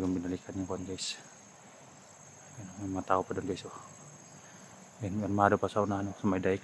yung binalikan yung kwan guys. Ayan, may mga tao pa doon guys. Oh. Ayan, armado pa sa unahan sa may daik.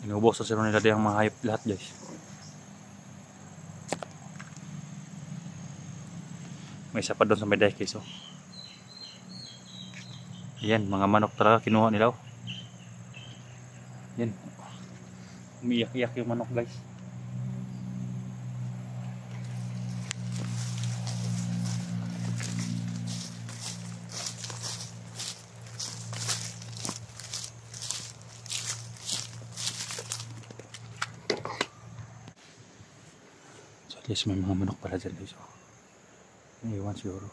Inubos sa sila nila yung mga hayop lahat guys. May isa pa doon sa may daik guys. Oh. Ayan, mga manok talaga kinuha nila. Oh. Ayan. Umiiyak-iyak yung manok guys. So at least may mga manok pala dyan guys. Oh. Naiwan siguro.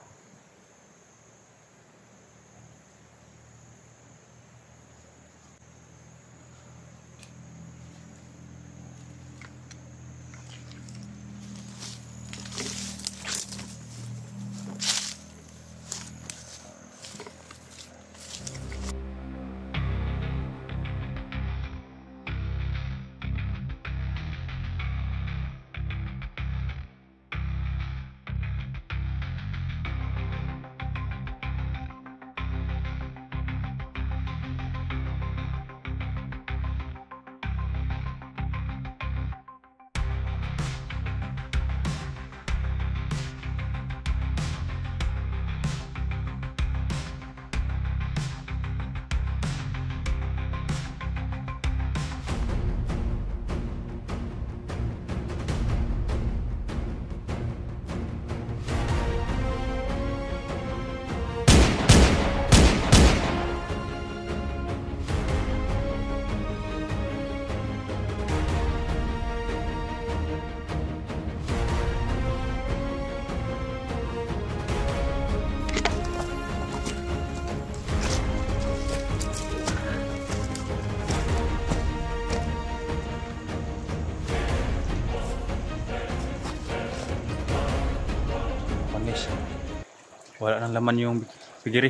Wala nang laman yung pigiri.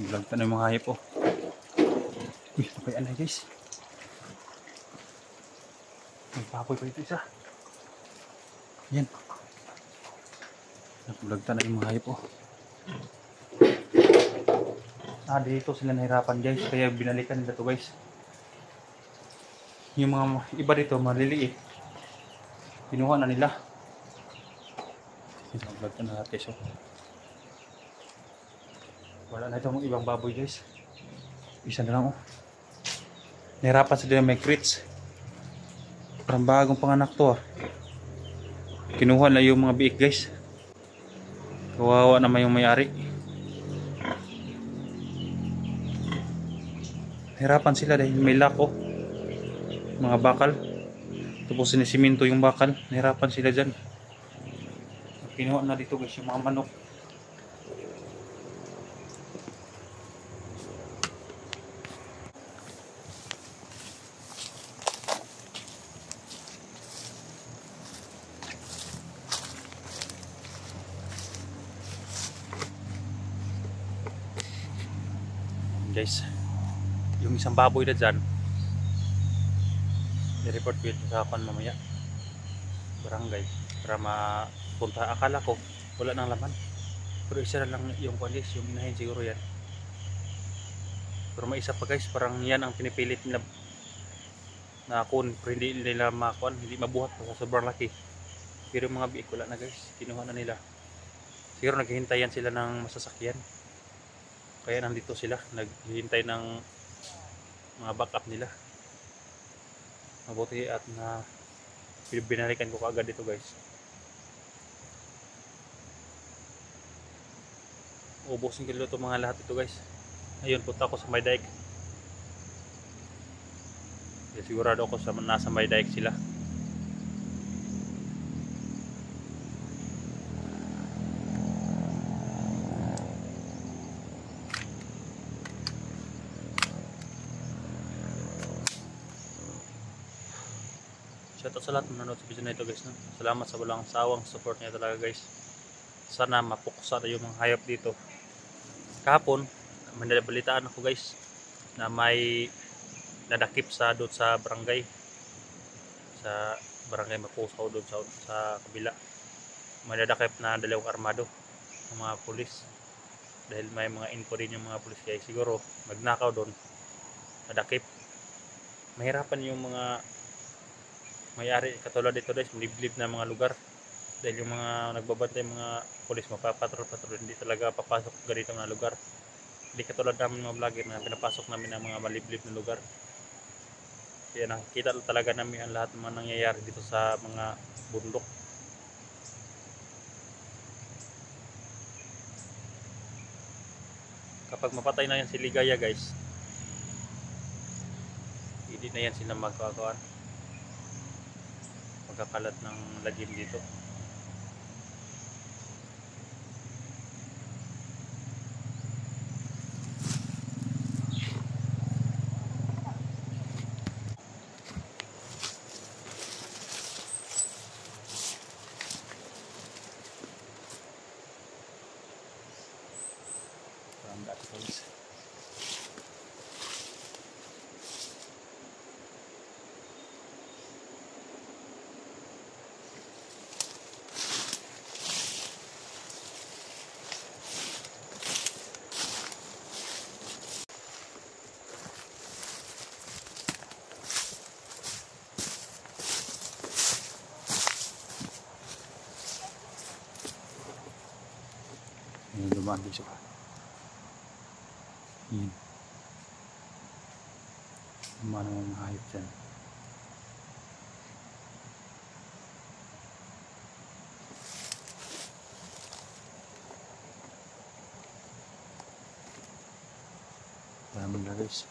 Bilagtan na yung mga hayop. Oh. Uy, napayaan na guys. May papoy pa ito isa. Yan. Nakulagtan na yung mga hayop. Oh. Dito sila nahirapan guys. Kaya binalikan nila to guys. Yung mga iba dito maliliit. Kinuha na nila. Vlog na natin so. Wala na itong ibang baboy guys. Isa na lang oh. Nahirapan sila may crates. Parang bagong panganak to ah. Kinuha na yung mga biik guys. Kawawa naman yung may-ari. Nahirapan sila dahil may lock oh. Mga bakal. Tapos sinisiminto yung bakal. Nahirapan sila dyan. Kinuha na dito guys yung mga manok. Guys, yung isang baboy na dyan, i-report ko yun sa akin mamaya. Barangay. Para mapunta. Akala ko wala nang laman. Pero isa na lang yung guys, yung inahin siguro yan. Pero may isa pa guys, parang yan ang pinipilit nila na kun, pero hindi nila makuan, hindi mabuhat sa sobrang laki. Pero yung mga biik wala na guys, kinuha na nila. Siguro naghihintayan sila ng masasakyan. Kaya nandito sila, naghihintay ng mga backup nila. Mabuti at na binalikan ko kaagad dito guys. Ubusin ko dito mga lahat ito guys. Ayun, punta ako sa may daik. Sigurado ako sa nasa may daik sila. Shoutout sa lahat ng nanonood sa video na ito guys. No? Salamat sa walang sawang support niya talaga guys. Sana mapuksa na yung mga hayop dito. Kahapon, may nabalitaan ako guys na may nadakip sa doon sa barangay. sa barangay Mapusaw doon sa kabila. Madadakip na 2 armado ng mga pulis. Dahil may mga info din yung mga pulis kaya siguro magnakaw doon, nadakip. Mahirapan yung mga may-ari katulad dito guys, liblib na mga lugar. Dahil yung mga nagbabantay mga pulis mapapatrol-patrol, hindi talaga papasok ganito na lugar. Hindi katulad namin mga vlogger na pinapasok namin ang mga maliblib na lugar. Kaya nakikita talaga namin ang lahat ng mga nangyayari dito sa mga bundok. Kapag mapatay na yan si Ligaya guys, hindi na yan sila magkakalat ng lagim dito. Guys, ini lumayan dito. Yun. Mana mga hayop dyan. Marami na guys.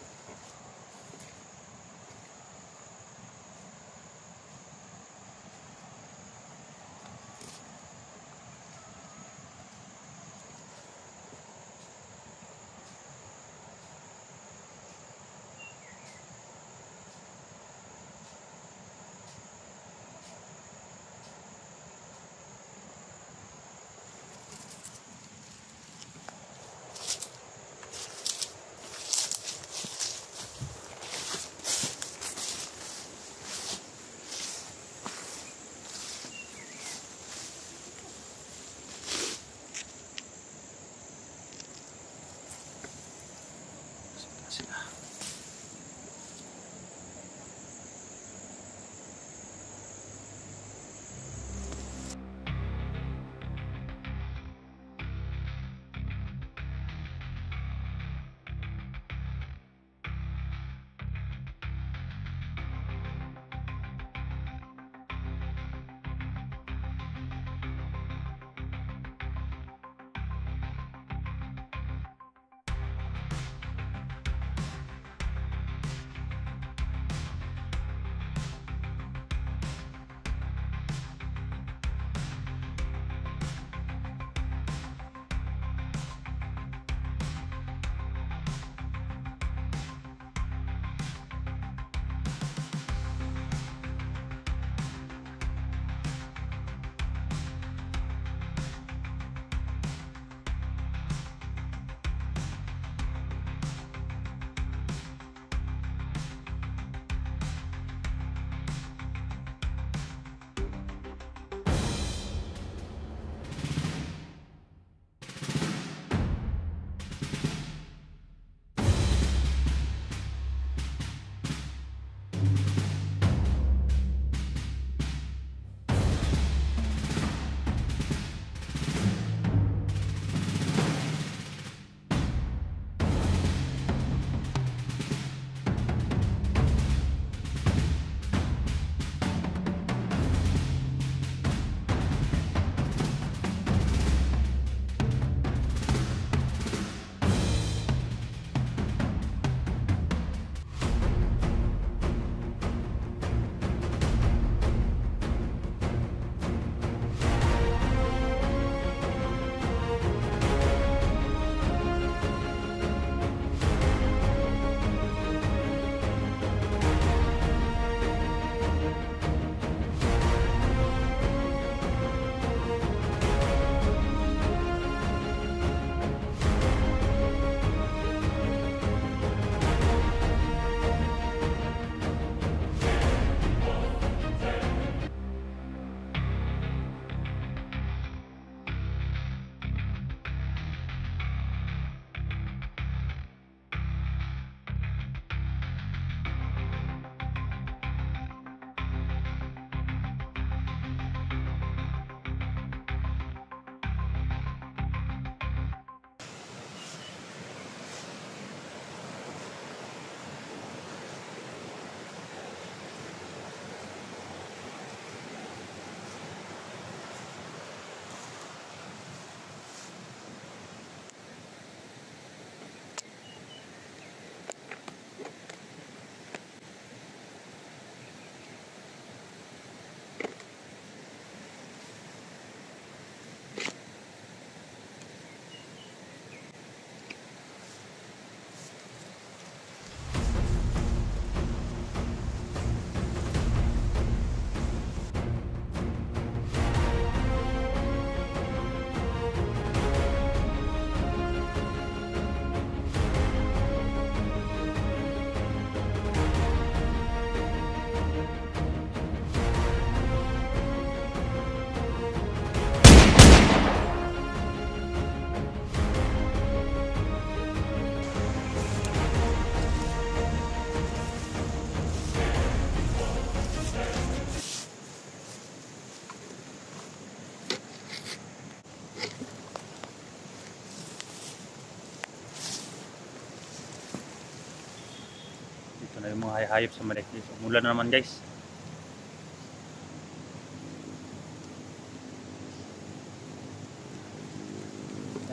Ano yung mga hayop sa Malek guys. Umulan na naman guys.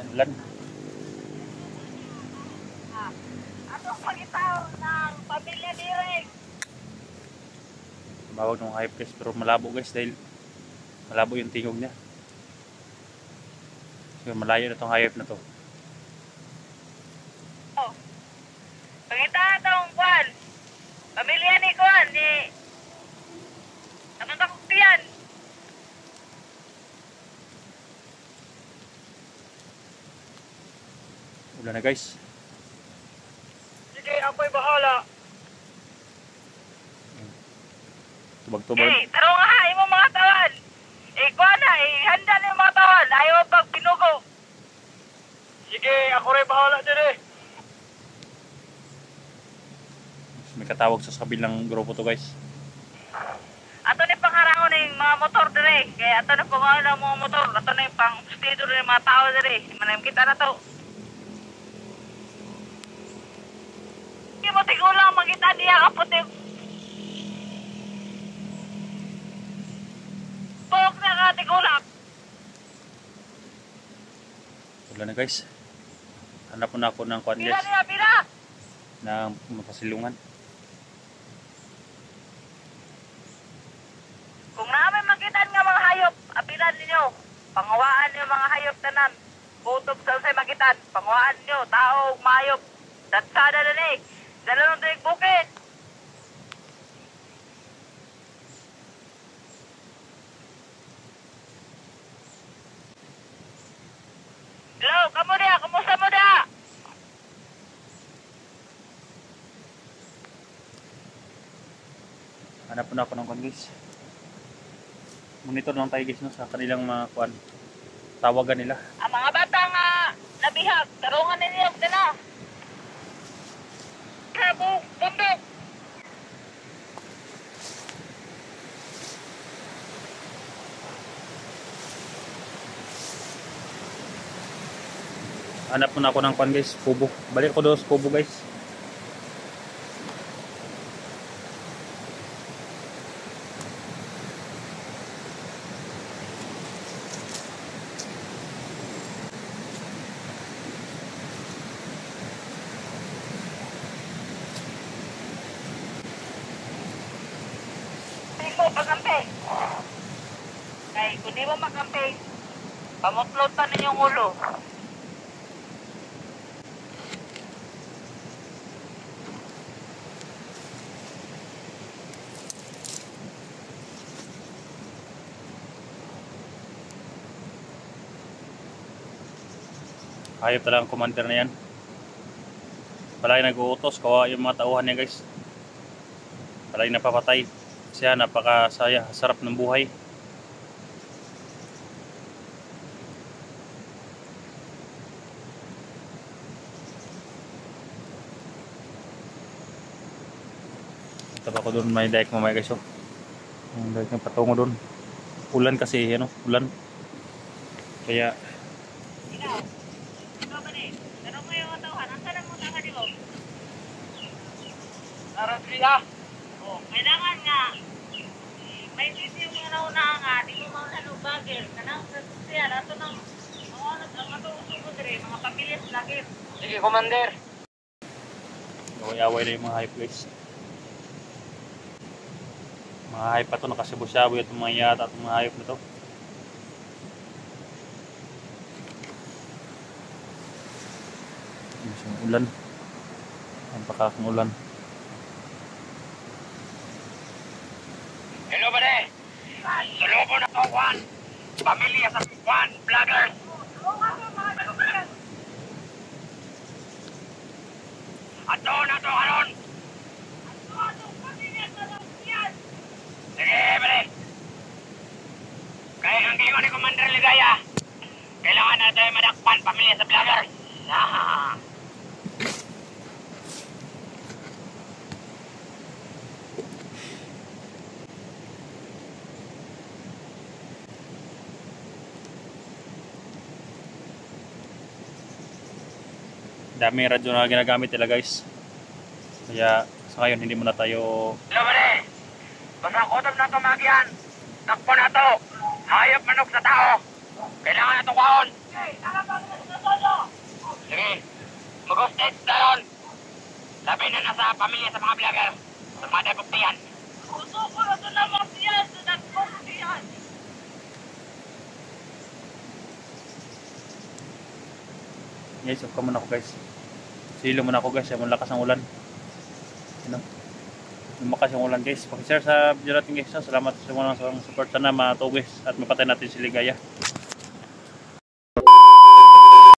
Yan, ulan. Anong pagitaw ng pamilya ni Rick? Tumawag ng hayop guys, pero malabo guys dahil malabo yung tingog niya. So malayo na tong hayop na to. Pagitaw itong Kwan. Pamilya ni Kwan ni Anong takutian? Ulan na guys. Sige, ako'y bahala. Tubag-tubag. Taro nga ha, imong mga tawan. Kwan na, handa na yung mga tawan. Ayaw pag pinugo. Sige, ako rin bahala dyan eh. May katawag sa kabilang grupo to guys. Ato ni pangharangon ng mga motor dire. Kaya ato na pangalan ng mga motor. Ato na yung pang-stido ng mga tao dire. Manayam kita na to. Hindi mo tigulang magkita niya kaputi. Pog na ka tigulang. Ulan na guys. Hanap mo na ako ng kwan Pila guys. niya, pila. Na mapasilungan. Kung namin makita nga mga hayop, apilan ninyo. Pangawaan niyo mga hayop tanan. Kutob sa usay makitan. Pangawaan niyo, tao, mayop. Datsada na ni. Dalanong tuwing bukid. Hello, kamu dia, kumusta mo dia? Hanap mo na ako ng kwan guys. Monitor lang tayo guys no, sa kanilang mga kwan. Tawagan nila. Ang mga bata nga nabihag, tarungan ninyo na. Kabo, bundok. Hanap mo na ako ng kwan guys. Kubo. Balik ko doon sa kubo guys. Hindi mo pagkampi. Kaya kung di mo makampi, pamutlot pa ninyong ulo. Hayop talagang commander na yan. Palagi nag-uutos. Kawa yung mga tauhan niya guys. Palagi napapatay. Siya napakasaya. Sarap ng buhay. Ito ako doon. May daik mamaya guys. Oh. Yung daik ng patungo doon. Ulan kasi. Ano? Ulan. Kaya Ikaw, ikaw ba ni? Tarong mo yung tauhan, ang tanang mo tanga di mo? Tarang siya. Oh, kailangan nga. May sisi yung mga nauna nga, di mo mga bagel. Kanang sa sosyal, ato nang ang matuusog ko dire, mga pamilya sa lakit. Sige, Commander. away-away na yung mga hayop guys. Mga hayop pa ito. Nakasibo-sabo itong mga yata at mga hayop na ito. Yung ulan. Ang pakakang ulan. Hello, pare. Sulubo na to, Juan. Pamilya sa Juan, vloggers. Ato na to, karon. Sige, pare. Kaya ang kayo ni Commander Ligaya. Kailangan natin madakpan pamilya sa vloggers. Dami radyo na ginagamit nila guys. Kaya Sa ngayon, hindi muna tayo... Hello, mali! Basta kutob na tumagyan! Takpo na to! Hayop manok sa tao! Kailangan na itong kaon! Sige! Mag-hostage na yun! Sabi na nasa pamilya sa mga vlogger! Sa mga debuktiyan! Gusto ko na ito na masiyan. Sa nagpapasiyan. Guys, off ka muna ako guys. Silo muna ako guys, malakas ang ulan. You know? Lumakas yung ulan guys. Pakishare sa video natin guys. Salamat sa mga support. Sana matugis at mapatay natin si Ligaya.